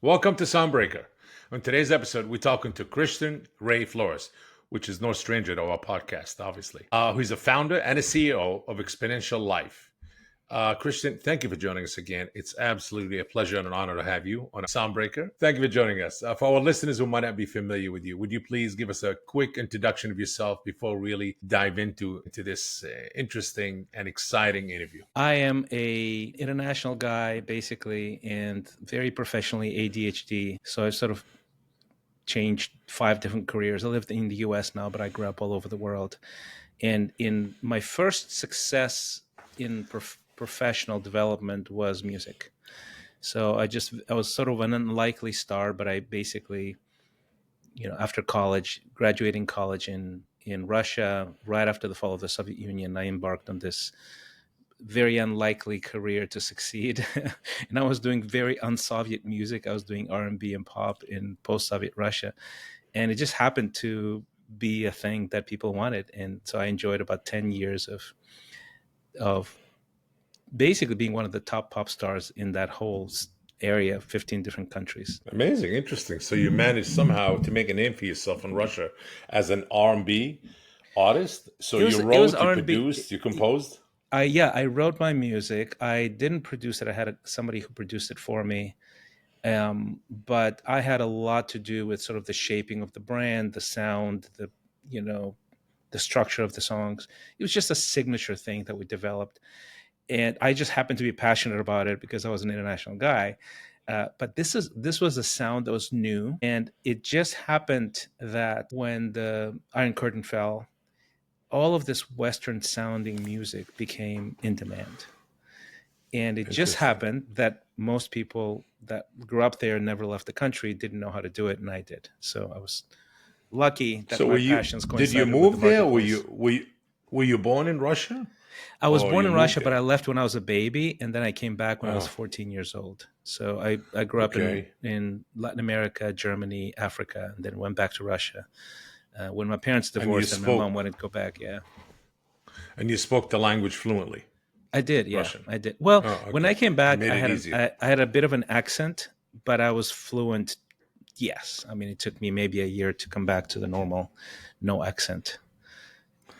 Welcome to Soundbreaker. On today's episode, we're talking to Christian Ray Flores, which is no stranger to our podcast, obviously. Who's a founder and a CEO of Exponential Life. Christian, thank you for joining us again. It's absolutely a pleasure and an honor to have you on Soundbreaker. Thank you for joining us. For our listeners who might not be familiar with you, would you please give us a quick introduction of yourself before we really dive into this interesting and exciting interview? I am a international guy, basically, and very professionally ADHD. So I've sort of changed 5 different careers. I lived in the US now, but I grew up all over the world. And in my first success in professional development was music. So I was sort of an unlikely star, but I basically, after college, graduating college in Russia, right after the fall of the Soviet Union, I embarked on this very unlikely career to succeed. And I was doing very un-Soviet music. I was doing R&B and pop in post-Soviet Russia. And it just happened to be a thing that people wanted. And so I enjoyed about 10 years of basically being one of the top pop stars in that whole area, 15 different countries. Amazing, interesting. So you managed somehow to make a name for yourself in Russia as an R&B artist. So you It was wrote, you R&B. produced, you composed. I wrote my music. I didn't produce it. I had somebody who produced it for me. But I had a lot to do with sort of the shaping of the brand, the sound, the structure of the songs. It was just a signature thing that we developed. And I just happened to be passionate about it because I was an international guy. But this was a sound that was new. And it just happened that when the Iron Curtain fell, all of this Western sounding music became in demand. And it just happened that most people that grew up there and never left the country didn't know how to do it, and I did. So I was lucky that So my passions did you coincided with the move there? marketplace. Were you born in Russia? I was Or born you in moved Russia, but there? I left when I was a baby, and then I came back when I was Oh, 14 years old. So I grew up okay. in Latin America, Germany, Africa, and then went back to Russia. When my parents And you divorced and my mom spoke wanted to go back, yeah. the language fluently, I did, yeah, Russian. I did. Well, Oh, when I okay. came It back, made it easier. I had a bit of an accent, but I was fluent. Yes, I mean it took me maybe a year to come back to the normal, no accent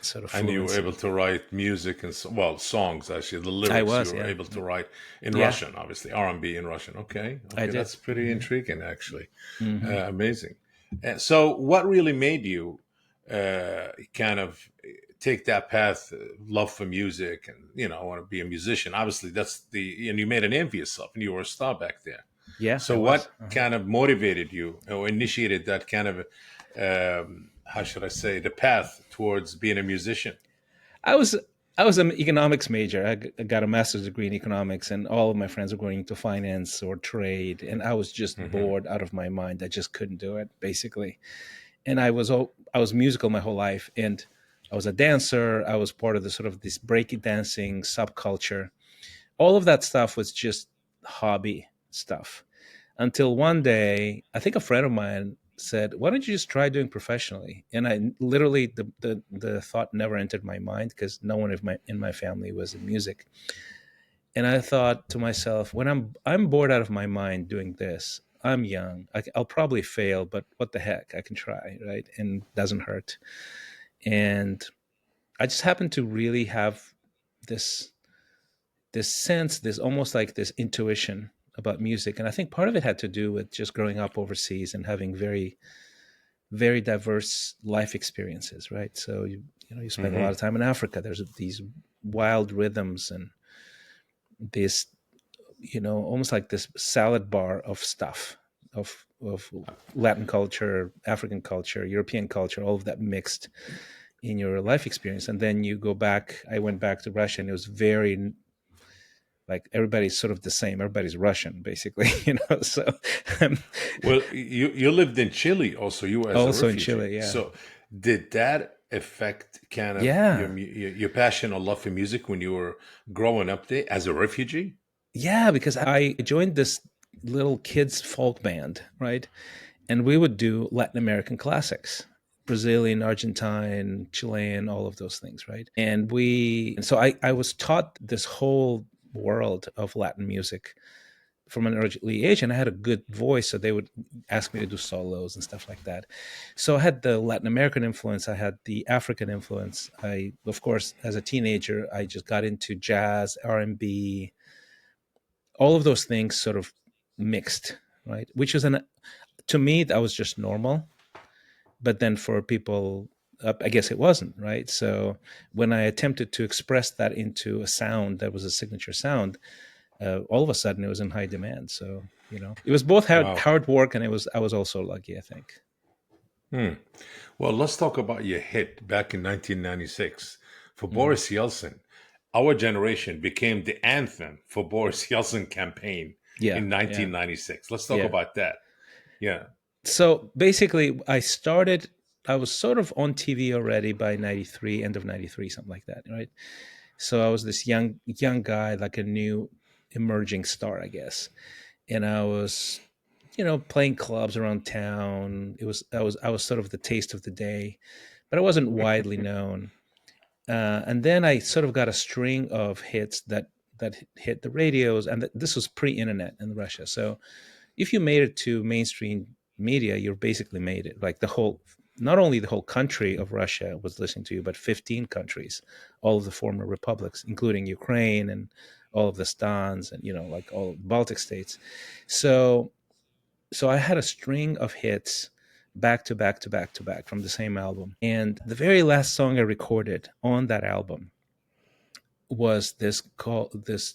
sort of And you were fluency. able to write music and songs. Actually, the I lyrics you was, were yeah, able to write in yeah, Russian, obviously R&B in Russian. Okay, I okay, did. that's pretty intriguing, actually. Hmm. Amazing. So, what really made you kind of take that path, love for music, and I want to be a musician? Obviously, and you made a name for yourself, and you were a star back there. Yeah, I So, was. what kind of motivated you or initiated that kind of, how should I say, the path towards being a musician? I was I was an economics major. I got a master's degree in economics, and all of my friends were going into finance or trade, and I was just Hmm. bored out of my mind. I just couldn't do it, basically. And I was musical my whole life, and I was a dancer. I was part of the sort of this breaky dancing subculture. All of that stuff was just hobby stuff until one day, I think a friend of mine said, "Why don't you just try doing professionally?" And I literally the thought never entered my mind because no one of my in my family was in music. And I thought to myself, when I'm bored out of my mind doing this, I'm young. I'll probably fail, but what the heck? I can try, right? And it doesn't hurt. And I just happened to really have this this sense, this almost like this intuition about music. And I think part of it had to do with just growing up overseas and having very, very diverse life experiences, right? So you spend a lot Hmm. of time in Africa. There's these wild rhythms and this, almost like this salad bar of stuff of Latin culture, African culture, European culture, all of that mixed in your life experience. And then you go back. I went back to Russia, and it was very like everybody's sort of the same. Everybody's Russian, basically, So um, Well, you lived in Chile also. You were as a also in refugee. Chile, yeah, So, did that affect kind of yeah, your passion or love for music when you were growing up there as a refugee? yeah. Because I joined this little kids folk band, right, and we would do Latin American classics. Brazilian, Argentine, Chilean, all of those things, right? And so I was taught this whole world of Latin music from an early age, and I had a good voice, so they would ask me to do solos and stuff like that. So I had the Latin American influence, I had the African influence. I, of course, as a teenager, I just got into jazz, R&B, all of those things sort of mixed, right? Which is an to me that was just normal, but then for people, I guess it wasn't, right? So when I attempted to express that into a sound that was a signature sound, all of a sudden it was in high demand. So it was both Wow. hard work, and I was also lucky, I think. Hmm. Well, let's talk about your hit back in 1996 for Mhm. Boris Yeltsin. Our generation became the anthem for Boris Yeltsin campaign Yeah, in yeah, 1996. Let's talk yeah. about that. Yeah. So basically, I was sort of on TV already by 93, end of 93, something like that, right? So I was this young guy, like a new emerging star, I guess. And I was, playing clubs around town. I was sort of the taste of the day, but I wasn't widely known. And then I sort of got a string of hits that hit the radios, and this was pre-internet in Russia. So if you made it to mainstream media, you're basically made it. Like not only the whole country of Russia was listening to you, but 15 countries, all of the former republics, including Ukraine and all of the stans, and like all the Baltic states. So I had a string of hits back to back to back to back from the same album. And the very last song I recorded on that album was this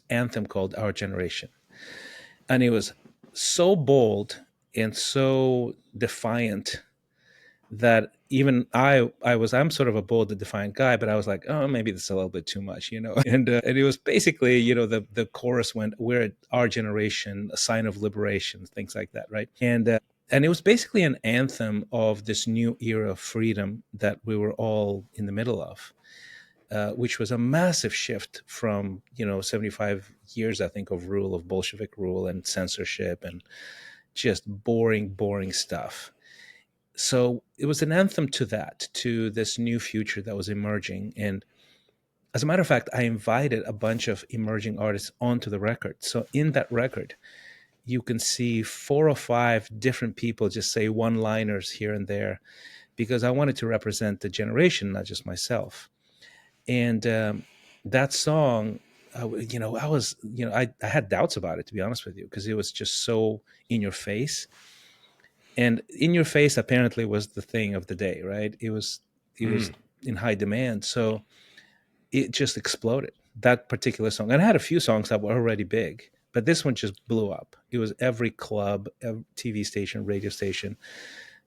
anthem called Our Generation. And it was so bold and so defiant that even I'm sort of a bold and defiant guy, but I was like, oh, maybe this is a little bit too much, and it was basically, the chorus went, "We're our generation, a sign of liberation," things like that, right? And it was basically an anthem of this new era of freedom that we were all in the middle of, which was a massive shift from 75 years, I think, of rule, of Bolshevik rule and censorship and just boring stuff. So it was an anthem to that, to this new future that was emerging. And as a matter of fact, I invited a bunch of emerging artists onto the record. So in that record, you can see 4 or 5 different people just say one liners here and there, because I wanted to represent the generation, not just myself. And that song, I was, I had doubts about it, to be honest with you, because it was just so in your face. And in your face apparently was the thing of the day, right? It was Mm. in high demand. So it just exploded, that particular song. And I had a few songs that were already big, but this one just blew up. It was every club, every TV station, radio station.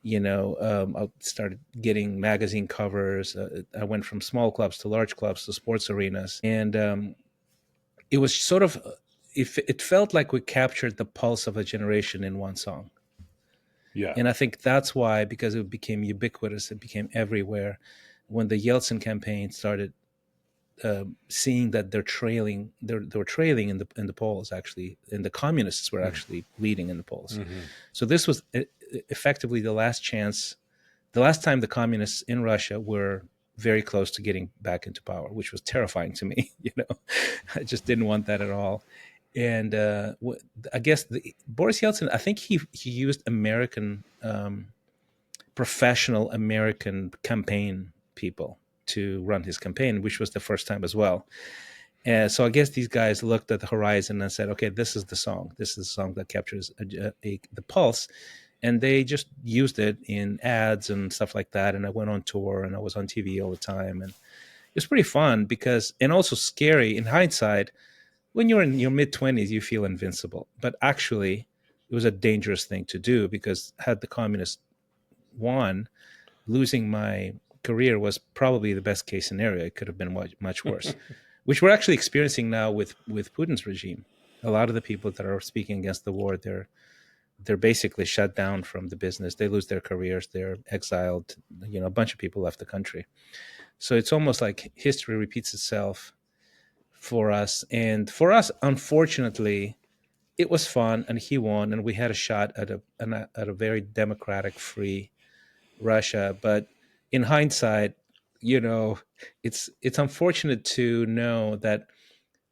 I started getting magazine covers. I went from small clubs to large clubs to sports arenas. And it was sort of, it felt like we captured the pulse of a generation in one song. Yeah. And I think that's why, because it became ubiquitous, it became everywhere. When the Yeltsin campaign started, seeing that they were trailing in the polls, actually, and the communists were Mm. actually leading in the polls. Hmm. So this was effectively the last time the communists in Russia were very close to getting back into power, which was terrifying to me. I just didn't want that at all. And I guess Boris Yeltsin, I think he used professional American campaign people to run his campaign, which was the first time as well. And so I guess these guys looked at the horizon and said, okay, this is the song. This is the song that captures the pulse. And they just used it in ads and stuff like that. And I went on tour and I was on TV all the time. And it was pretty fun and also scary in hindsight. When you're in your mid 20s, you feel invincible. But actually, it was a dangerous thing to do, because had the communists won, losing my career was probably the best case scenario. It could have been much worse, which we're actually experiencing now with Putin's regime. A lot of the people that are speaking against the war, they're basically shut down from the business. They lose their careers. They're exiled. A bunch of people left the country. So it's almost like history repeats itself for us. And for us, unfortunately, it was fun, and he won, and we had a shot at a very democratic, free Russia. But in hindsight, you know, it's unfortunate to know that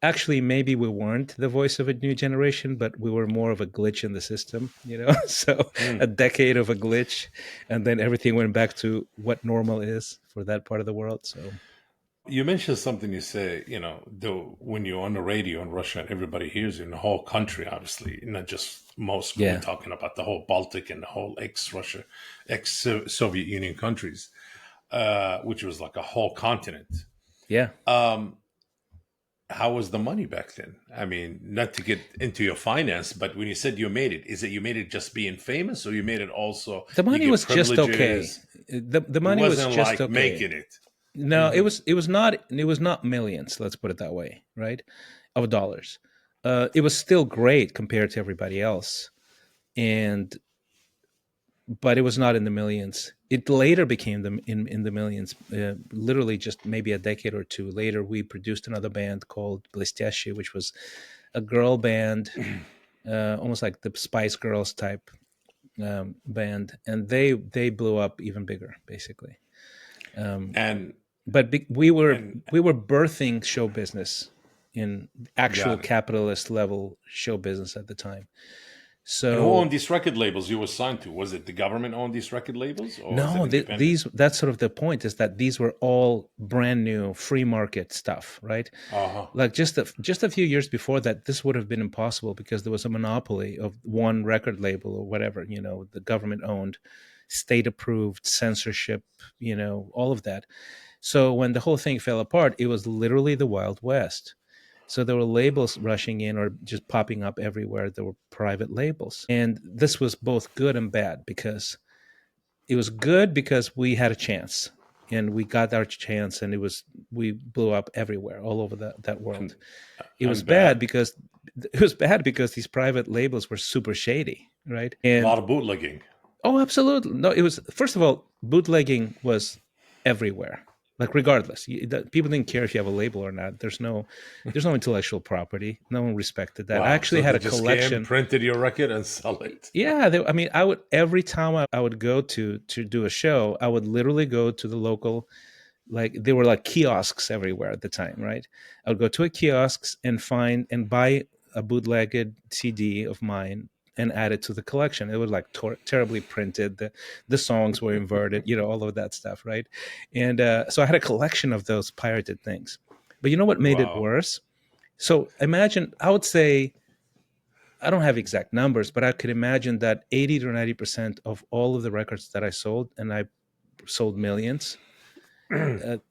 actually, maybe we weren't the voice of a new generation, but we were more of a glitch in the system, you know? So Hmm. a decade of a glitch, and then everything went back to what normal is for that part of the world. So, You mentioned something. You say, though, when you're on the radio in Russia and everybody hears you in the whole country, obviously, not just Moscow. We're yeah, talking about the whole Baltic and the whole ex-Russia, ex-Soviet Union countries, which was like a whole continent. yeah. Um, how was the money back then? I mean, not to get into your finance, but when you said you made it, is it you made it just being famous, or you made it also The you money get was just okay. privileges? The It money was wasn't just like okay. making it. No, Hmm. it was not millions, let's put it that way, right? Of dollars. It was still great compared to everybody else. And but it was not in the millions. It later became in the millions. Literally, just maybe a decade or two later, we produced another band called Blestящие, which was a girl band, almost like the Spice Girls type band, and they blew up even bigger, basically. Um, And but and we were birthing show business in actual got it. capitalist level show business at the time. And who So owned these record labels you were signed to? Was it the government owned these record labels, or was it no, independent? these that's sort of the point, is that these were all brand new free market stuff, right? Uh huh. Like just a few years before that, this would have been impossible because there was a monopoly of one record label or whatever, the government owned, state approved, censorship, all of that. So when the whole thing fell apart, it was literally the Wild West. So there were labels rushing in or just popping up everywhere. There were private labels. And this was both good and bad, because it was good because we had a chance and we got our chance, and we blew up everywhere, all over that world. And It was and bad bad. because these private labels were super shady, right? A And lot of bootlegging. oh, absolutely. No, it was, first of all, bootlegging was everywhere. Like, regardless, people didn't care if you have a label or not. There's no intellectual property. No one respected that. I Wow. actually So had they a just came, collection. printed your record, and sell it. Yeah, I mean, I would, every time I would go to do a show, I would literally go to the local, like, there were like kiosks everywhere at the time, right? I would go to a kiosks and find and buy a bootlegged CD of mine and add it to the collection. It was like terribly printed. The songs were inverted, all of that stuff, right? And so I had a collection of those pirated things. But you know what made it Wow. worse? So imagine, I would say, I don't have exact numbers, but I could imagine that 80 to 90% of all of the records that I sold, and I sold millions,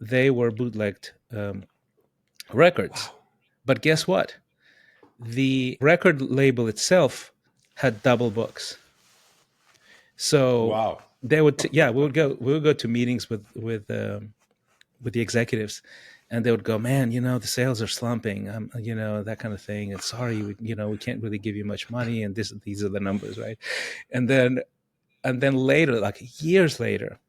they were bootlegged records. Wow. But guess what? The record label itself had double books. So Wow. they would, yeah, we would go to meetings with the executives, and they would go, man, the sales are slumping, that kind of thing. And sorry, we can't really give you much money, and these are the numbers, right? And then later, like years later,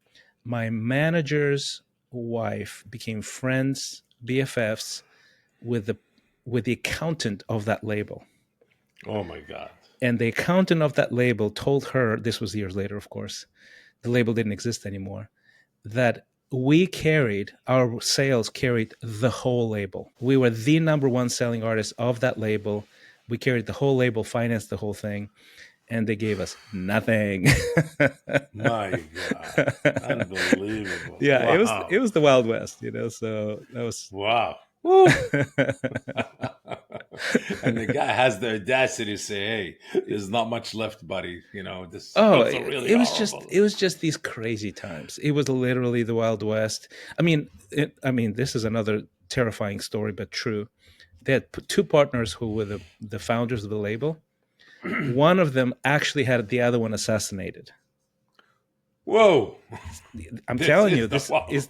my manager's wife became friends, BFFs, with the accountant of that label. Oh my God. And the accountant of that label told her, this was years later, of course, the label didn't exist anymore, that our sales carried the whole label. We were the number one selling artist of that label. We carried the whole label, financed the whole thing, and they gave us nothing. My God. Unbelievable. Yeah, Wow. it was the Wild West, so that was Wow. Woo. And the guy has the audacity to say, "Hey, there's not much left, buddy. This Oh, sales are really horrible." it was just these crazy times. It was literally the Wild West. I mean, this is another terrifying story, but true. They had two partners who were the founders of the label. One of them actually had the other one assassinated. Whoa. I'm This telling you, is the this wow. is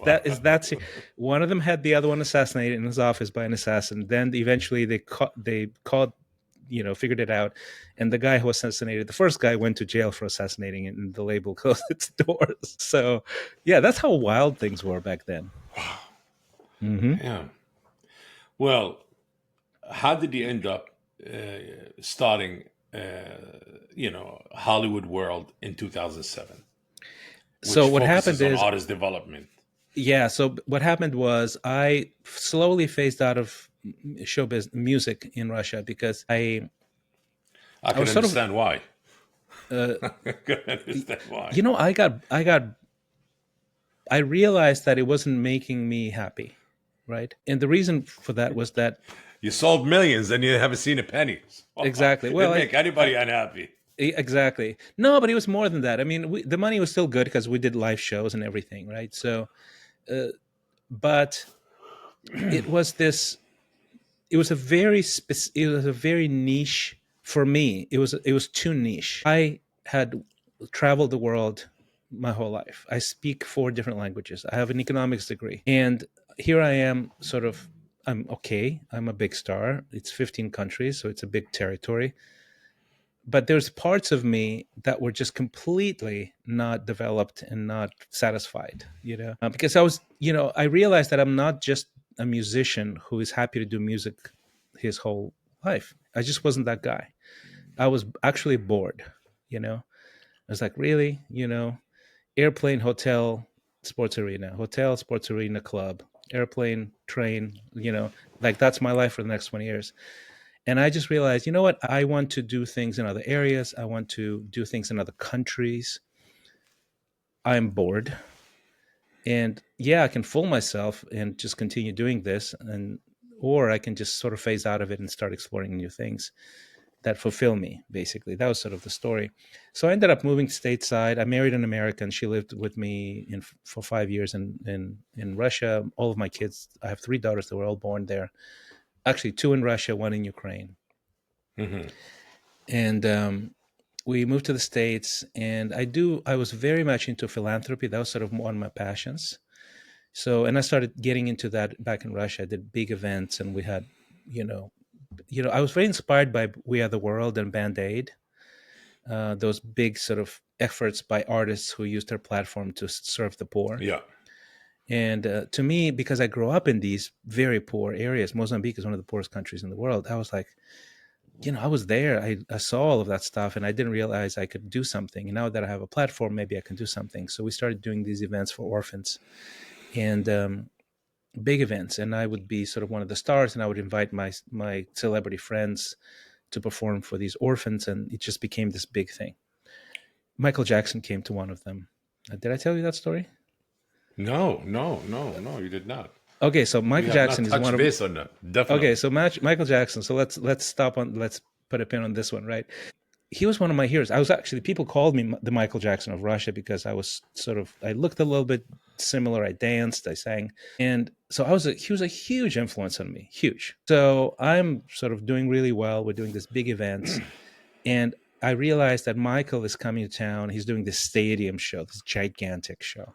one of them had the other one assassinated in his office by an assassin. Then eventually figured it out, and the guy who assassinated the first guy went to jail for assassinating it, and the label closed its doors. So, yeah, that's how wild things were back then. Hmm. Yeah. Well, how did you end up starting, Hollywood World in 2007, which So what happened focuses on is, artist development? yeah. So what happened was I slowly phased out of music in Russia because I I can was sort of understand why. uh, I can understand why. I realized that it wasn't making me happy, right? And the reason for that was that You sold millions and you haven't seen a penny. exactly. It'd Well, make I anybody unhappy. exactly. No, but it was more than that. I mean, the money was still good because we did live shows and everything, right? So, uh, but it was this. It was a it was a very niche for me. It was too niche. I had traveled the world my whole life. I speak 4 different languages. I have an economics degree, and here I am, sort of. I'm okay. I'm a big star. It's 15 countries, so it's a big territory. But there's parts of me that were just completely not developed and not satisfied, because I realized that I'm not just a musician who is happy to do music his whole life. I just wasn't that guy. I was actually bored. I was like, really, airplane, hotel, sports arena, club, airplane, train, like that's my life for the next 20 years. And I just realized, you know what? I want to do things in other areas. I want to do things in other countries. I'm bored. And yeah, I can fool myself and just continue doing this, or I can just sort of phase out of it and start exploring new things that fulfill me. Basically, that was sort of the story. So I ended up moving stateside. I married an American. She lived with me for 5 years in Russia. All of my kids, I have 3 daughters that were all born there. Actually, 2 in Russia, 1 in Ukraine. Mm-hmm. And we moved to the States, and I was very much into philanthropy. That was sort of one of my passions. So, and I started getting into that back in Russia. I did big events, and we had, you know, I was very inspired by We Are the World and Band Aid, those big sort of efforts by artists who used their platform to serve the poor. Yeah. And to me, because I grew up in these very poor areas, Mozambique is one of the poorest countries in the world. I was like, I was there. I saw all of that stuff, and I didn't realize I could do something. And now that I have a platform, maybe I can do something. So we started doing these events for orphans, and big events. And I would be sort of one of the stars, and I would invite my celebrity friends to perform for these orphans, and it just became this big thing. Michael Jackson came to one of them. Did I tell you that story? No, no, no, no, you did not. Okay, so We Michael have not Jackson is one touched of. base on that. Okay, Definitely. so Michael Jackson. So let's put a pin on this one, right? He was one of my heroes. I was actually, people called me the Michael Jackson of Russia because I looked a little bit similar. I danced, I sang. And so he was a huge influence on me, huge. So I'm sort of doing really well. We're doing this big events. And I realized that Michael is coming to town. He's doing this stadium show, this gigantic show.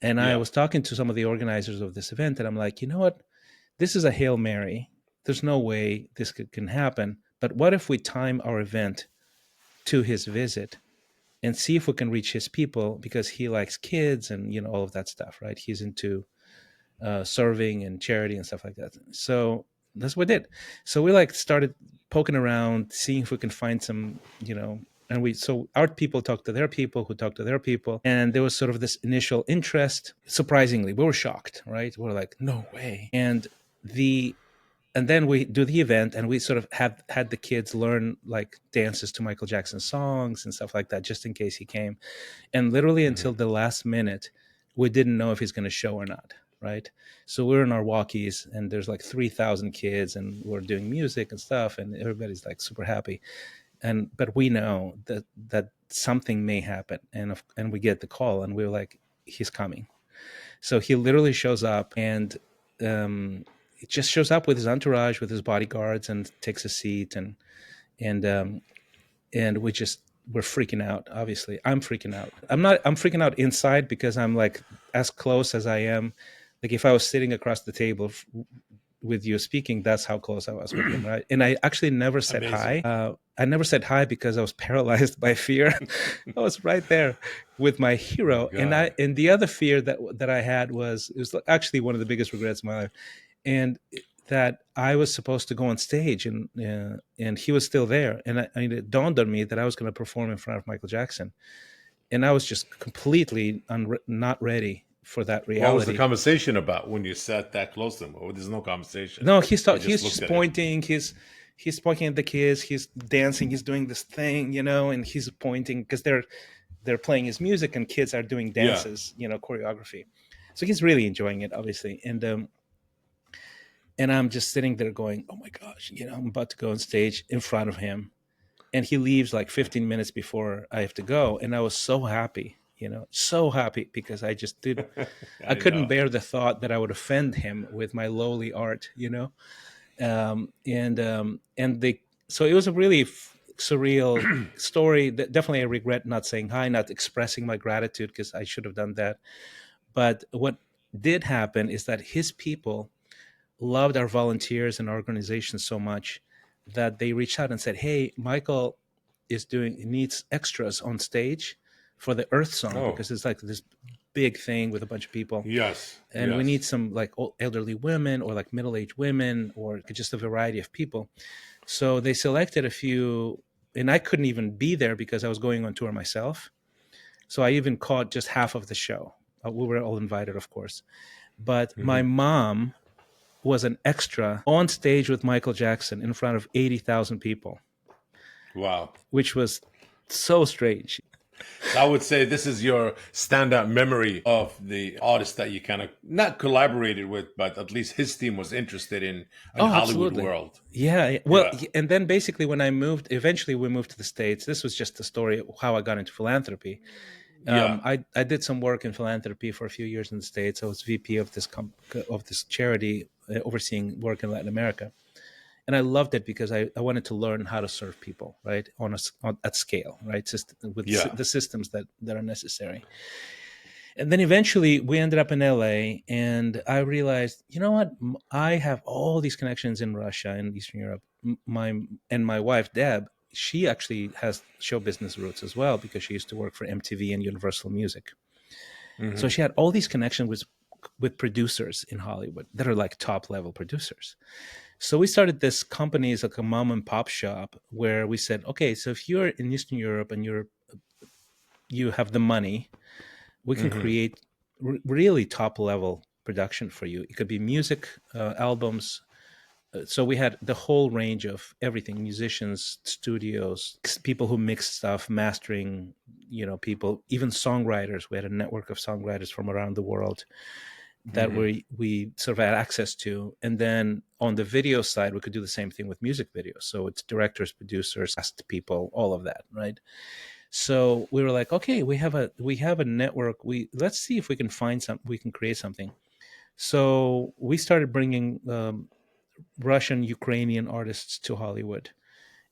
And I Yeah. was talking to some of the organizers of this event, and I'm like, you know what? This is a Hail Mary. There's no way this can happen. But what if we time our event to his visit and see if we can reach his people, because he likes kids and all of that stuff, right? He's into serving and charity and stuff like that. So that's what we did. So we started poking around, seeing if we can find some, and so our people talked to their people who talked to their people, and there was sort of this initial interest. Surprisingly, we were shocked, right? We're like, no way. And then we do the event, and we sort of had the kids learn like dances to Michael Jackson songs and stuff like that, just in case he came. And literally Mm-hmm. until the last minute, we didn't know if he's going to show or not, right? So we're in our walkies, and there's like 3,000 kids, and we're doing music and stuff, and everybody's like super happy. But we know that something may happen, and we get the call, and we're like, he's coming. So he literally shows up, and it just shows up with his entourage, with his bodyguards, and takes a seat, and and we're freaking out. Obviously, I'm freaking out. I'm freaking out inside because I'm like as close as I am. Like if I was sitting across the table with you speaking, that's how close I was with him, right? And I actually never said Amazing. hi. I never said hi because I was paralyzed by fear. I was right there with my Oh my hero, God. and the other fear that I had was, it was actually one of the biggest regrets of my life, and that I was supposed to go on stage, and he was still there, and it dawned on me that I was going to perform in front of Michael Jackson, and I was just completely not ready for that What was the reality. conversation about when you sat that close to him? Oh, there's no conversation. No, You he's just looked just at him. pointing. He's pointing at the kids. He's dancing. He's doing this thing, and he's pointing because they're playing his music and kids are doing Yeah. dances, choreography. So he's really enjoying it, obviously. And I'm just sitting there going, oh my gosh, I'm about to go on stage in front of him, and he leaves like 15 minutes before I have to go, and I was so happy, so happy because I I couldn't know. bear the thought that I would offend him with my lowly art. And they so it was a really surreal story. That definitely I regret not saying hi, not expressing my gratitude because I should have done that. But what did happen is that his people loved our volunteers and our organization so much that they reached out and said, hey, Michael needs extras on stage for the Earth song, Oh, because it's like this big thing with a bunch of people, yes, and we yes. need some like elderly women or like middle-aged women or just a variety of people. So they selected a few, and I couldn't even be there because I was going on tour myself. So I even caught just half of the show. We were all invited, of course. But my Hmm. mom was an extra on stage with Michael Jackson in front of 80,000 people, Wow. which was so strange. So I would say this is your standout memory of the artist that you kind of not collaborated with, but at least his team was interested in Oh, Hollywood absolutely. world. Yeah. Well, Yeah. and then basically when eventually we moved to the States. This was just the story of how I got into philanthropy. Yeah. I did some work in philanthropy for a few years in the States. I was VP of this charity overseeing work in Latin America. And I loved it because I wanted to learn how to serve people, right, at scale, right, with Yeah. the systems that are necessary. And then eventually we ended up in LA, and I realized, you know what? I have all these connections in Russia and Eastern Europe. My wife Deb, she actually has show business roots as well because she used to work for MTV and Universal Music. So Hmm. she had all these connections with producers in Hollywood that are like top level producers. So we started this company as like a mom and pop shop where we said, okay, so if you're in Eastern Europe and you have the money, we can Hmm. create really top level production for you. It could be music, albums. So we had the whole range of everything: musicians, studios, people who mix stuff, mastering, people, even songwriters. We had a network of songwriters from around the world that Hmm. we sort of had access to. And then on the video side, we could do the same thing with music videos. So it's directors, producers, cast people, all of that, right? So we were like, okay, we have a network. Let's see if we can create something. So we started bringing Russian, Ukrainian artists to Hollywood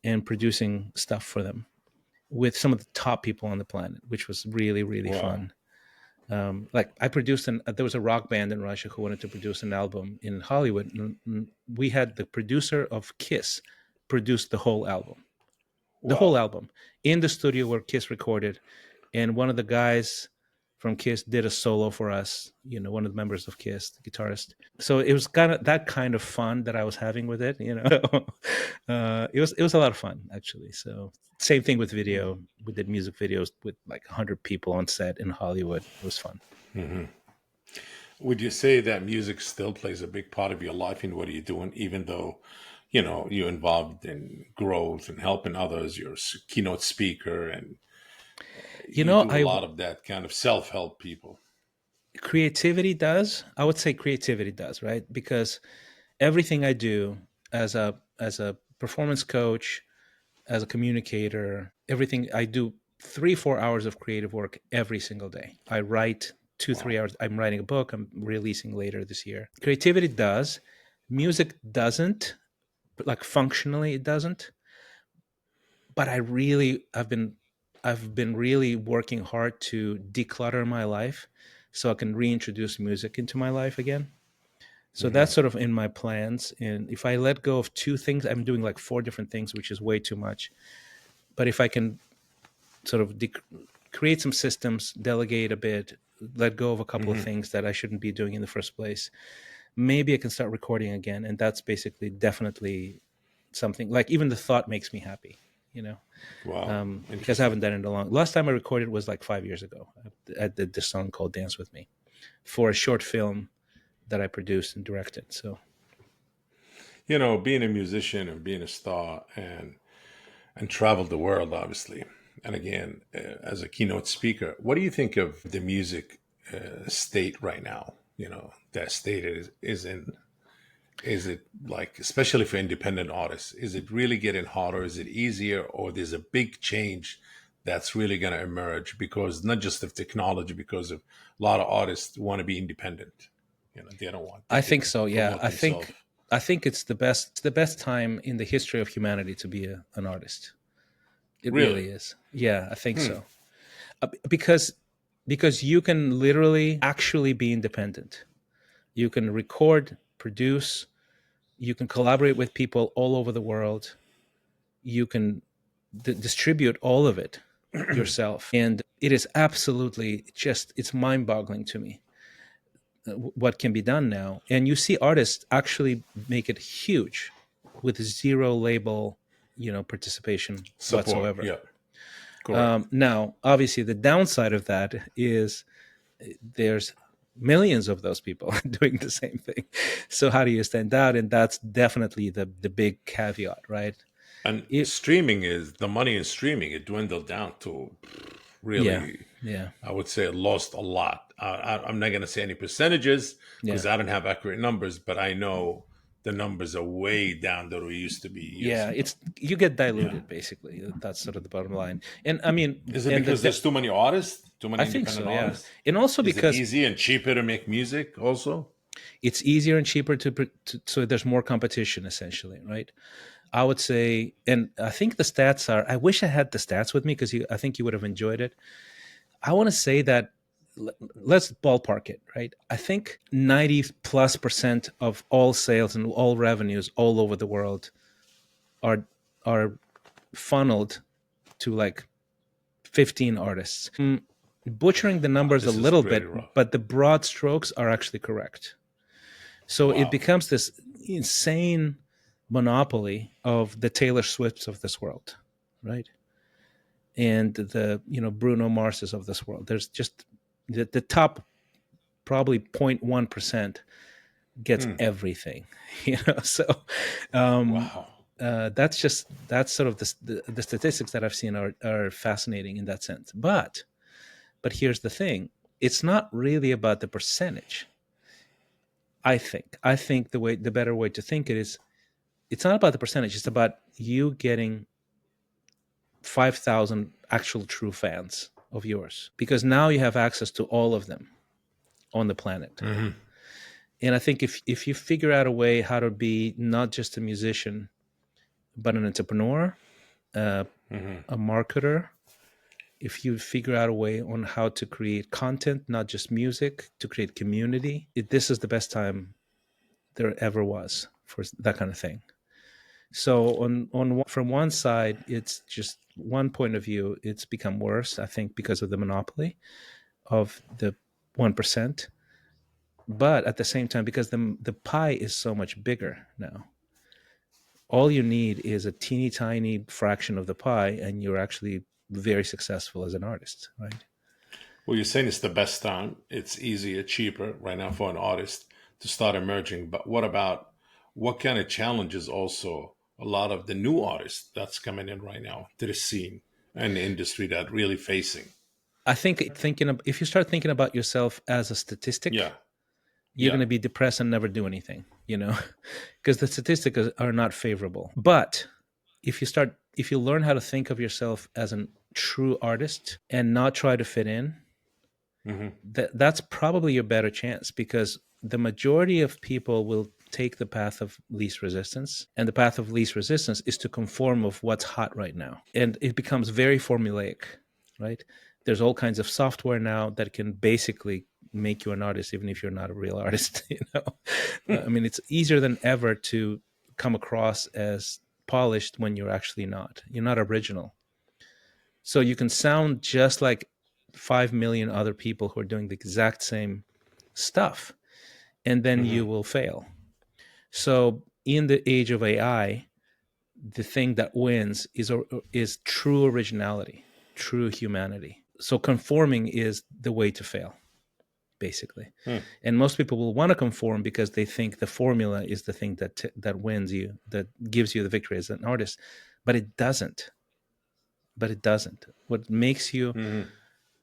and producing stuff for them with some of the top people on the planet, which was really, really Wow. fun. Like I produced there was a rock band in Russia who wanted to produce an album in Hollywood. And we had the producer of Kiss produce the whole Wow. album in the studio where Kiss recorded. And one of the guys from Kiss did a solo for us, one of the members of Kiss, the guitarist. So it was kind of that kind of fun that I was having with it. It was a lot of fun actually. So same thing with video. We did music videos with like 100 people on set in Hollywood. It was fun. Hmm. Would you say that music still plays a big part of your life in what you're doing, even though, you're involved in growth and helping others, you're a keynote speaker, and You you know, do a I lot of that kind of self-help people? creativity does. I would say creativity does, right? Because everything I do as a performance coach, as a communicator, everything I do 3-4 hours of creative work every single day. I write two, Wow. 3 hours. I'm writing a book I'm releasing later this year. Creativity does. Music doesn't, but like functionally it doesn't. But I've been really working hard to declutter my life so I can reintroduce music into my life again. So Hmm. that's sort of in my plans. And if I let go of two things, I'm doing like four different things, which is way too much. But if I can sort of create some systems, delegate a bit, let go of a couple of Hmm. things that I shouldn't be doing in the first place, maybe I can start recording again. And that's basically definitely something like even the thought makes me happy, you know, Wow. because I Interesting. haven't done it in a long. Last time I recorded was like 5 years ago. I did this song called "Dance with Me." for a short film that I produced and directed. So Being a musician and being a star and traveled the world, obviously. And again, as a keynote speaker, what do you think of the music state right now? That state is in. Is it like, especially for independent artists, is it really getting harder? Is it easier? Or there's a big change that's really going to emerge because not just of technology, because of a lot of artists want to be independent. They don't want, they I think can so. Yeah, promote themselves. I think it's the best time in the history of humanity to be an artist. It Really? really is. Yeah, I think so. Because you can literally actually be independent. You can record, produce, you can collaborate with people all over the world. You can distribute all of it yourself, and it is absolutely just, it's mind-boggling to me what can be done now. And you see artists actually make it huge with zero label, participation Support. whatsoever. Yeah. Correct. Now, obviously, the downside of that is there's millions of those people doing the same thing. So how do you stand out? And that's definitely the big caveat, right? And It, streaming is the money in streaming. It dwindled down to yeah, really, yeah, I would say it lost a lot. I'm not going to say any percentages yeah, because I don't have accurate numbers, but I know the numbers are way down than we used to be years yeah. ago. It's you get Yeah. diluted basically. That's sort of the bottom line. And I mean, Is it and because there's too many artists, too I many think independent so, yeah. artists? And also Is it because easy and cheaper to make music also? it's easier and cheaper so there's more competition essentially, right? I would say, and I think the stats are, I wish I had the stats with me because I think you would have enjoyed it. I want to say that let's ballpark it, right? I think 90+% of all sales and all revenues all over the world are are funneled to like 15 artists. Butchering the numbers a This is little pretty bit, rough. but the broad strokes are actually correct. So it Wow. becomes this insane monopoly of the Taylor Swifts of this world, right? And the Bruno Marses of this world. There's just the top probably 0.1% gets everything, So um, Wow. that's sort of the statistics that I've seen are fascinating in that sense. But here's the thing: it's not really about the percentage. I think the better way to think it is, it's not about the percentage. It's about you getting 5,000 actual true fans of yours, because now you have access to all of them on the planet. And I think if you figure out a way how to be not just a musician, but an entrepreneur, a marketer, if you figure out a way on how to create content, not just music, to create community, this is the best time there ever was for that kind of thing. So from one side, it's just one point of view, it's become worse, I think, because of the monopoly of the 1%. But at the same time, because the pie is so much bigger now, all you need is a teeny tiny fraction of the pie, and you're actually very successful as an artist, right? Well, you're saying it's the best time. It's easier, cheaper right now for an artist to start emerging. But what about what kind of challenges also a lot of the new artists that's coming in right now to the scene and the industry that really facing? I think if you start thinking about yourself as a Yeah. statistic, you're Yeah. going to be depressed and never do anything, because the statistics are not favorable. But if you learn how to think of yourself as a true artist and not try to fit in, that's probably your better chance, because the majority of people will take the path of least resistance, and the path of least resistance is to conform of what's hot right now, and it becomes very formulaic, right? There's all kinds of software now that can basically make you an artist even if you're not a real artist. I mean, it's easier than ever to come across as polished when you're not original. So you can sound just like 5 million other people who are doing the exact same stuff, and then you will fail. So in the age of AI, the thing that wins is true originality, true humanity. So conforming is the way to fail. basically. Hmm. And most people will want to conform because they think the formula is the thing that wins you, that gives you the victory as an artist, but it doesn't. What makes you Hmm.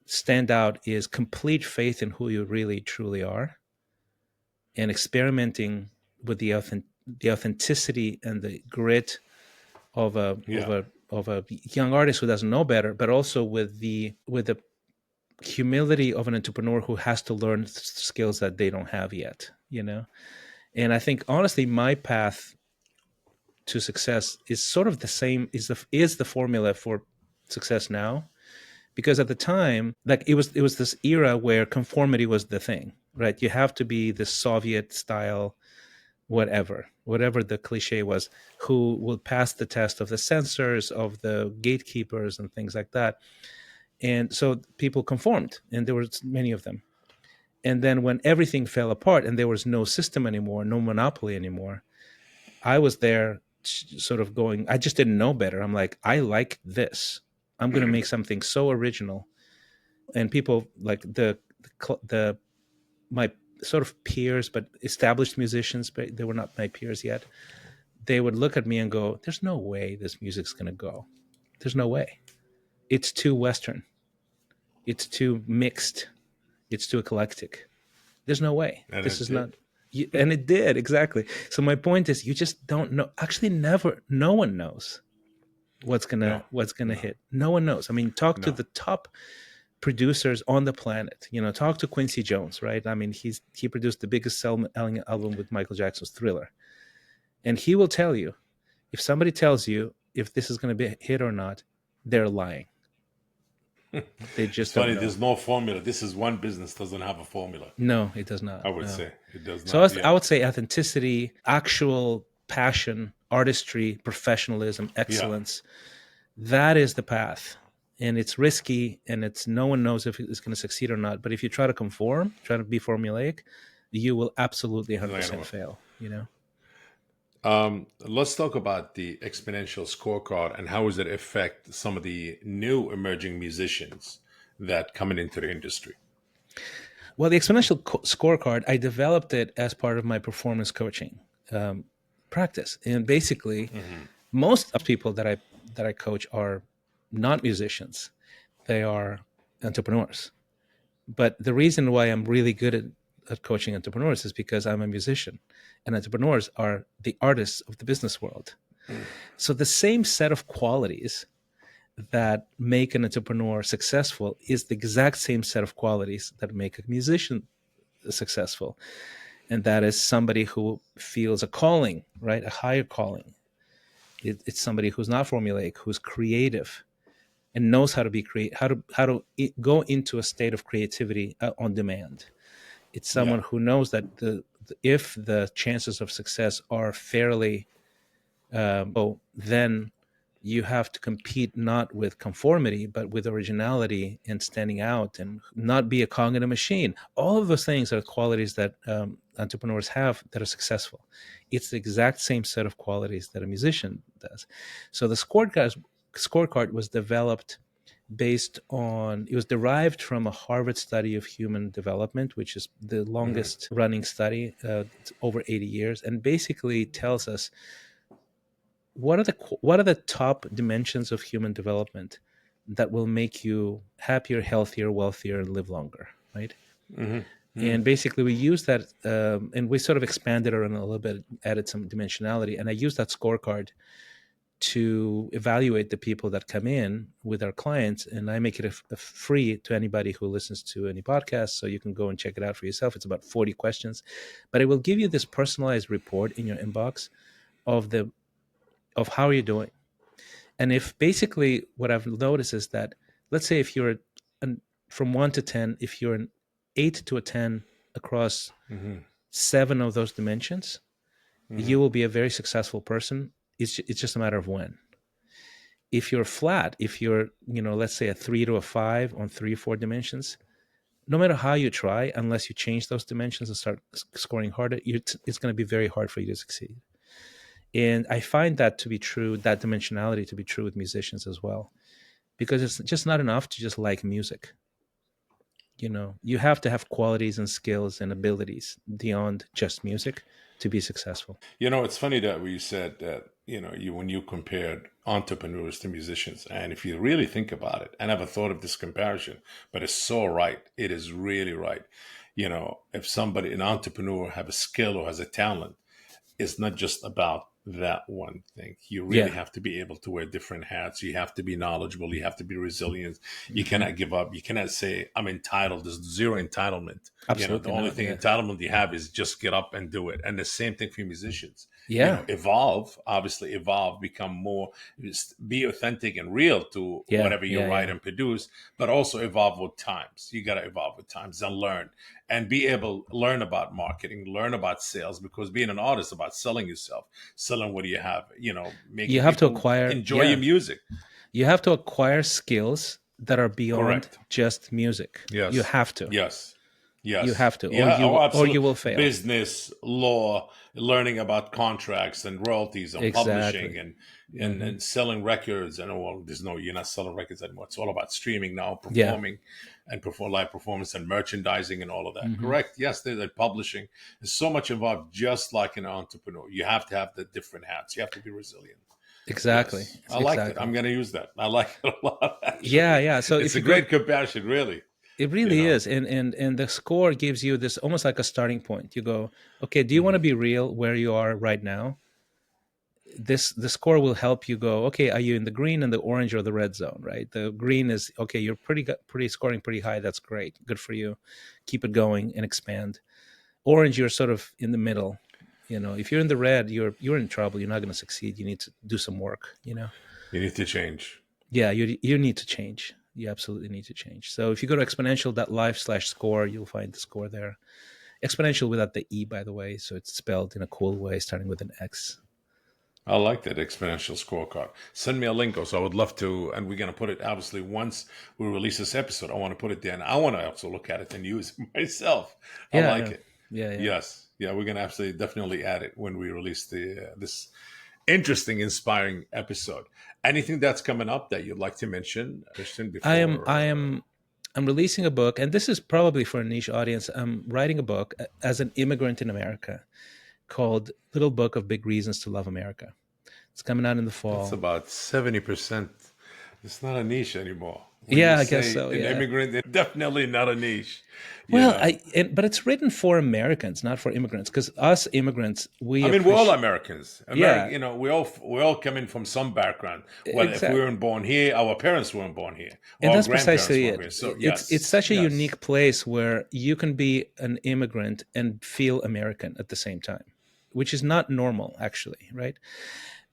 stand out is complete faith in who you really truly are, and experimenting with the authenticity and the grit of Yeah. a young artist who doesn't know better, but also with the humility of an entrepreneur who has to learn skills that they don't have yet, And I think honestly, my path to success is sort of the same, is the formula for success now, because at the time, like it was this era where conformity was the thing, right? You have to be the Soviet style, whatever the cliche was, who will pass the test of the censors, of the gatekeepers, and things like that. And so people conformed, and there was many of them. And then when everything fell apart and there was no system anymore, no monopoly anymore, I was there sort of going, I just didn't know better. I'm like, I like this. I'm going to make something so original. And people like the my sort of peers, but established musicians, but they were not my peers yet. They would look at me and go, there's no way this music's going to go. There's no way. It's too Western. It's too mixed. It's too eclectic. There's no way. And This it is did. not. And it did, exactly. So my point is, you just don't know. Actually, no one knows No. what's gonna No. hit. No one knows. I mean, talk to No. the top producers on the planet. Talk to Quincy Jones, right? I mean, he produced the biggest selling album with Michael Jackson's Thriller, and he will tell you, if somebody tells you if this is going to be a hit or not, they're lying. They It's just don't funny. know. There's no formula. This is one business doesn't have a formula. No, it does not. I would No. say it does So not. I Yeah. would say authenticity, actual passion, artistry, professionalism, Yeah. excellence. That is the path. And it's risky, and it's no one knows if it's going to succeed or not. But if you try to conform, try to be formulaic, you will absolutely It's not gonna 100% work. fail. Let's talk about the exponential scorecard and how does it affect some of the new emerging musicians that coming into the industry. Well, the exponential scorecard, I developed it as part of my performance coaching practice. And basically, Hmm. most of people that I coach are not musicians. They are entrepreneurs. But the reason why I'm really good at coaching entrepreneurs is because I'm a musician, and entrepreneurs are the artists of the business world. So the same set of qualities that make an entrepreneur successful is the exact same set of qualities that make a musician successful. And that is somebody who feels a calling, right? A higher calling. It's somebody who's not formulaic, who's creative, and knows how to be how to go into a state of creativity on demand. It's Yeah. someone who knows that if the chances of success are fairly low, then you have to compete not with conformity, but with originality and standing out, and not be a cog in a machine. All of those things are qualities that entrepreneurs have that are successful. It's the exact same set of qualities that a musician does. So the scorecard was developed it was derived from a Harvard study of human development, which is the Hmm. longest running study, it's over 80 years, and basically tells us what are the top dimensions of human development that will make you happier, healthier, wealthier, and live longer, right? Hmm. Hmm. And basically, we use that, and we sort of expanded it on a little bit, added some dimensionality, and I use that scorecard to evaluate the people that come in with our clients, and I make it a free to anybody who listens to any podcast, so you can go and check it out for yourself. It's about 40 questions, but it will give you this personalized report in your inbox of how you're doing. And if basically what I've noticed is that, let's say if you're from 1 to 10, if you're an 8 to a 10 across Hmm. 7 of those dimensions, Hmm. you will be a very successful person. It's just a matter of when. If you're flat, if you're, let's say a 3 to a 5 on 3 or 4 dimensions, no matter how you try, unless you change those dimensions and start scoring harder, it's going to be very hard for you to succeed. And I find that to be true, that dimensionality to be true with musicians as well, because it's just not enough to just like music. You have to have qualities and skills and abilities beyond just music to be successful. It's funny that you said that, you when you compared entrepreneurs to musicians, and if you really think about it, I never thought of this comparison, but it's so right. It is really right. If somebody, an entrepreneur, have a skill or has a talent, it's not just about that one thing. You really Yeah. have to be able to wear different hats. You have to be knowledgeable. You have to be resilient. You Hmm. cannot give up. You cannot say, I'm entitled. There's zero entitlement. The Absolutely only not. thing Yeah. entitlement you have is just get up and do it. And the same thing for musicians. Yeah. Evolve, obviously evolve, become more, be authentic and real to Yeah. whatever you Yeah. write Yeah. and produce, but also evolve with times. You got to evolve with times and learn and be able to learn about marketing, learn about sales, because being an artist is about selling yourself, selling what do you have, You making have to people acquire, enjoy your yeah, music. you have to acquire skills that are beyond Correct. just music. You Yes. have to. Yes. You Yes. have to, Yeah. Oh, or you absolutely. will fail. Business, law, learning about contracts and royalties and publishing Exactly. and Hmm. selling records. And well, you're not selling records anymore. It's all about streaming now, Yeah. performing and perform live performance and merchandising and all of that. Hmm. Correct. Yes. They're publishing. There's so much involved, just like an entrepreneur. You have to have the different hats. You have to be resilient. Exactly. Yes. It's I like it. exactly. I'm going to use that. I like it a lot, Yeah. actually. Yeah. So It's if a you go, great comparison, really. it You really know. is, and the score gives you this almost like a starting point. You go, okay, do you want Mhm. to be real where you are right now? The score will help you go, okay, are you in the green and the orange or the red zone? Right, the green is okay, you're pretty scoring pretty high, that's great, good for you, keep it going and expand. Orange, you're sort of in the middle. If you're in the red, you're in trouble, you're not going to succeed, you need to do some work. You need to change. Yeah, you need to change, you absolutely need to change. So if you go to exponential.life/score, you'll find the score there. Exponential without the E, by the way, so it's spelled in a cool way starting with an X. I like that exponential scorecard. Send me a link, so I would love to. And we're going to put it, obviously, once we release this episode, I want to put it there. And I want to also look at it and use it myself. I Yeah, like yeah, it. yeah, yeah. Yes. Yeah, we're going to absolutely definitely add it when we release this interesting, inspiring episode. Anything that's coming up that you'd like to mention, Christian, I am I before? am I'm releasing a book, and this is probably for a niche audience. I'm writing a book as an immigrant in America called Little Book of Big Reasons to Love America. It's coming out in the That's fall. about 70%. It's not a niche anymore. When you Yeah, I guess say so. an Yeah. immigrant, it's definitely not a niche, you Well, know. but it's written for Americans, not for immigrants, because us immigrants, we I mean, we're all appreciate. Americans. Yeah, We all come in from some background. Well, if we exactly. weren't born here, our parents weren't born here, And or our that's grandparents precisely weren't it. here. So It's yes, such a yes. unique place where you can be an immigrant and feel American at the same time, which is not normal, actually, right?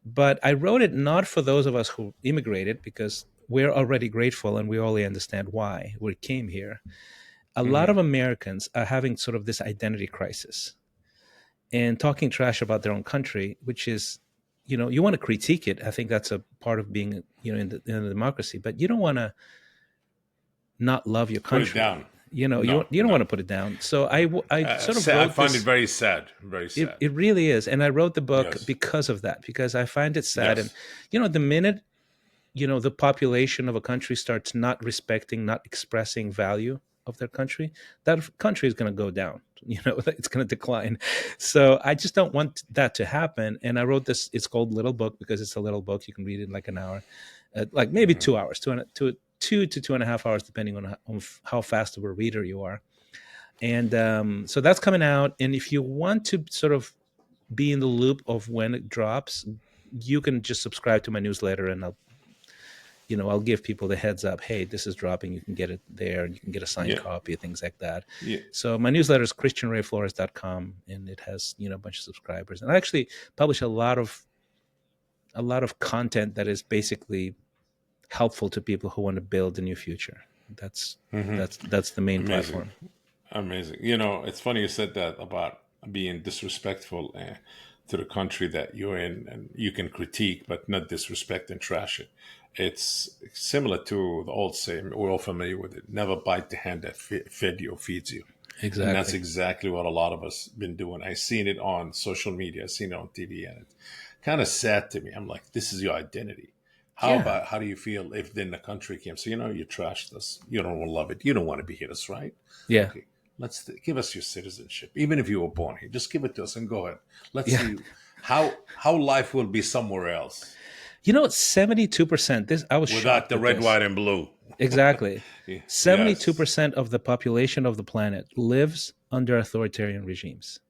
But I wrote it not for those of us who immigrated, because we're already grateful and we already understand why we came here. A lot Hmm. of Americans are having sort of this identity crisis and talking trash about their own country, which is, you want to critique it. I think that's a part of being, in a democracy, but you don't want to not love your Put it country. down. You No, you don't want no. to put it down. So I sort of I wrote find it this. very sad. Very It, sad. it really is, and I wrote the book Yes. because of that, because I find it sad. And Yes. the minute the population of a country starts not respecting, not expressing value of their country, that country is going to go down. It's going to decline. So I just don't want that to happen. And I wrote this. It's called Little Book because it's a little book. You can read it in like an hour, like maybe Hmm. 2 hours, 2 to 2.5 hours, depending on how fast of a reader you are. And so that's coming out. And if you want to sort of be in the loop of when it drops, you can just subscribe to my newsletter, and I'll give people the heads up. Hey, this is dropping. You can get it there, and you can get a signed Yeah. copy, things like that. Yeah. So my newsletter is christianrayflores.com, and it has a bunch of subscribers. And I actually publish a lot of content that is basically helpful to people who want to build a new future. That's Hmm. that's the main Amazing. platform. Amazing. It's funny you said that about being disrespectful to the country that you're in, and you can critique, but not disrespect and trash it. It's similar to the old saying, we're all familiar with it: never bite the hand that fed you or feeds you. And that's Exactly. exactly what a lot of us been doing. I seen it on social media, I seen it on TV, and it's kind of sad to me. I'm like, this is your identity. Yeah, How do you feel if then the country came? So, you trashed us. You don't love it. You don't want to be here. That's right. yeah, Okay. Give us your citizenship. Even if you were born here, just give it to us and go ahead. Let's yeah. see how life will be somewhere else 72%. This I was without shocked the at red, this. white, and blue. Exactly. Yes. 72% of the population of the planet lives under authoritarian regimes.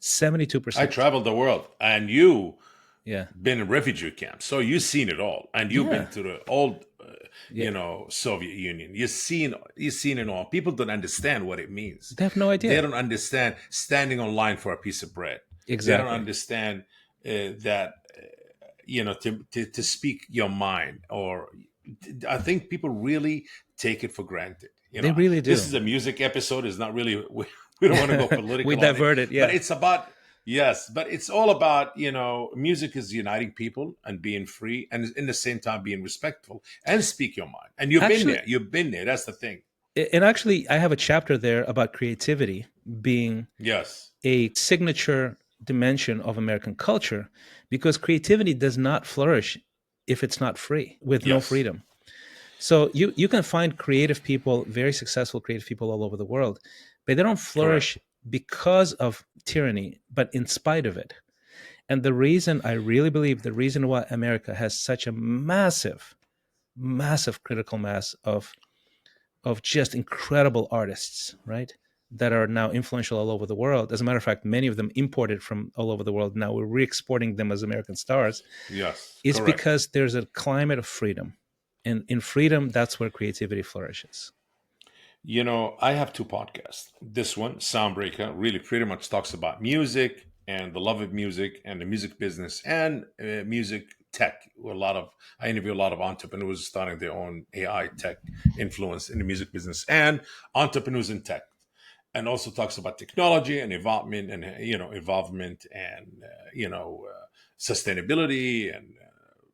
I 72%. traveled the world and you Yeah. been in refugee camps. So you've seen it all. And you've been Yeah. to the old, Yeah. Soviet Union. You've seen it all. People don't understand what it means. They have no They idea. don't understand standing online for a piece of bread. They don't Exactly. understand that, to speak your mind. Or I think people really take it for granted. They really This do. is a music episode. It's not really, we don't want to go We political on it, diverted. but Yeah. it's about, yes, but it's all about, music is uniting people and being free and in the same time being respectful and speak your mind. And you've been Actually, there. You've been there. That's the thing. and actually, I have a chapter there about creativity being Yes. a signature dimension of American culture, because creativity does not flourish if it's not free, with no Yes. freedom. So you can find creative people, very successful creative people all over the world, but they don't Correct. flourish because of tyranny, but in spite of it. And the reason, I really believe, the reason why America has such a massive, massive critical mass of just incredible artists, right? That are now influential all over the world. As a matter of fact, many of them imported from all over the world. Now we're re-exporting them as American stars. Yes. Is Correct. because there's a climate of freedom. And in freedom, that's where creativity flourishes. I have two podcasts. This one, Soundbreaker, really pretty much talks about music and the love of music and the music business and music tech. I interview a lot of entrepreneurs starting their own AI tech influence in the music business and entrepreneurs in tech. And also talks about technology and involvement and sustainability and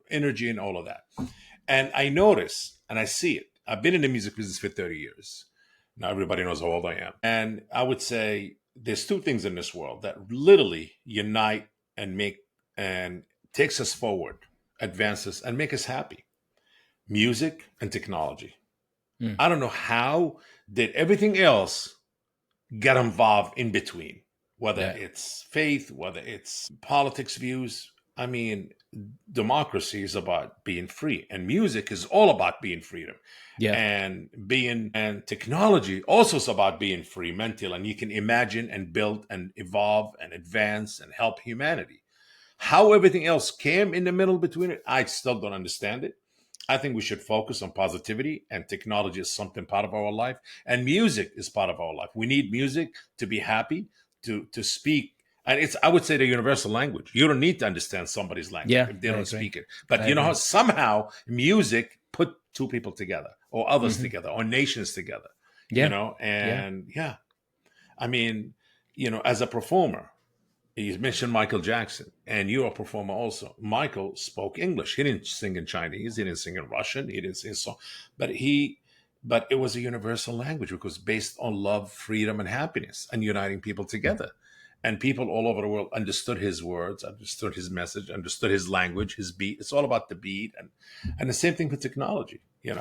energy and all of that. And I notice and I see it. I've been in the music business for 30 years. Now everybody knows how old I am. And I would say there's two things in this world that literally unite and make and takes us forward, advances and make us happy. Music and technology. Mm. I don't know how did everything else get involved in between, whether Yeah. it's faith, whether it's politics views. I mean, democracy is about being free, and music is all about being freedom. Yeah. And technology also is about being free mental, and you can imagine and build and evolve and advance and help humanity. How everything else came in the middle between it, I still don't understand it. I think we should focus on positivity, and technology is something part of our life, and music is part of our life. We need music to be happy, to speak, and it's, I would say, the universal language. You don't need to understand somebody's language Yeah. if they I don't agree. speak it. I But you know how agree. somehow music put two people together, or others Hmm. together, or nations together. Yeah. Yeah. And yeah, I mean, as a performer, you mentioned Michael Jackson, and you're a performer also. Michael spoke English. He didn't sing in Chinese. He didn't sing in Russian. He didn't sing song, but but it was a universal language because based on love, freedom, and happiness, and uniting people together. And people all over the world understood his words, understood his message, understood his language, his beat. It's all about the beat, and the same thing with technology. And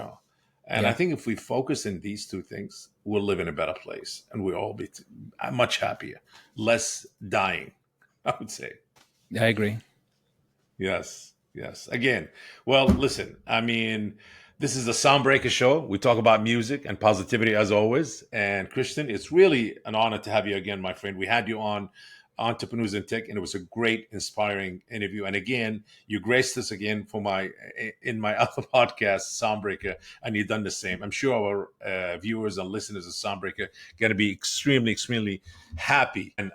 I Yeah. think if we focus in these two things, we'll live in a better place, and we'll all be much happier, less dying. I would say. I agree. Yes. Yes. Again, well, listen, I mean, this is the Soundbreaker show. We talk about music and positivity as always. And Christian, it's really an honor to have you again, my friend. We had you on Entrepreneurs in Tech, and it was a great, inspiring interview. And again, you graced us again for in my other podcast, Soundbreaker, and you've done the same. I'm sure our viewers and listeners of Soundbreaker going to be extremely, extremely happy, and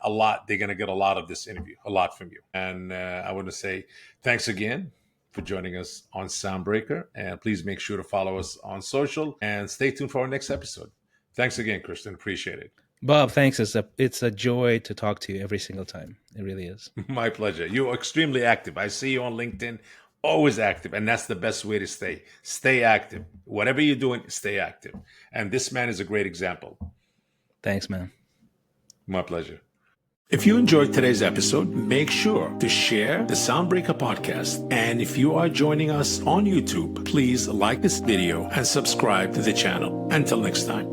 they're going to get a lot of this interview, a lot from you. And I want to say thanks again for joining us on Soundbreaker. And please make sure to follow us on social and stay tuned for our next episode. Thanks again, Kristen. Appreciate it. Bob, thanks. It's a joy to talk to you every single time. It really is. My pleasure. You're extremely active. I see you on LinkedIn, always active. And that's the best way to stay. Stay active. Whatever you're doing, stay active. And this man is a great example. Thanks, man. My pleasure. If you enjoyed today's episode, make sure to share the Soundbreaker podcast. And if you are joining us on YouTube, please like this video and subscribe to the channel. Until next time.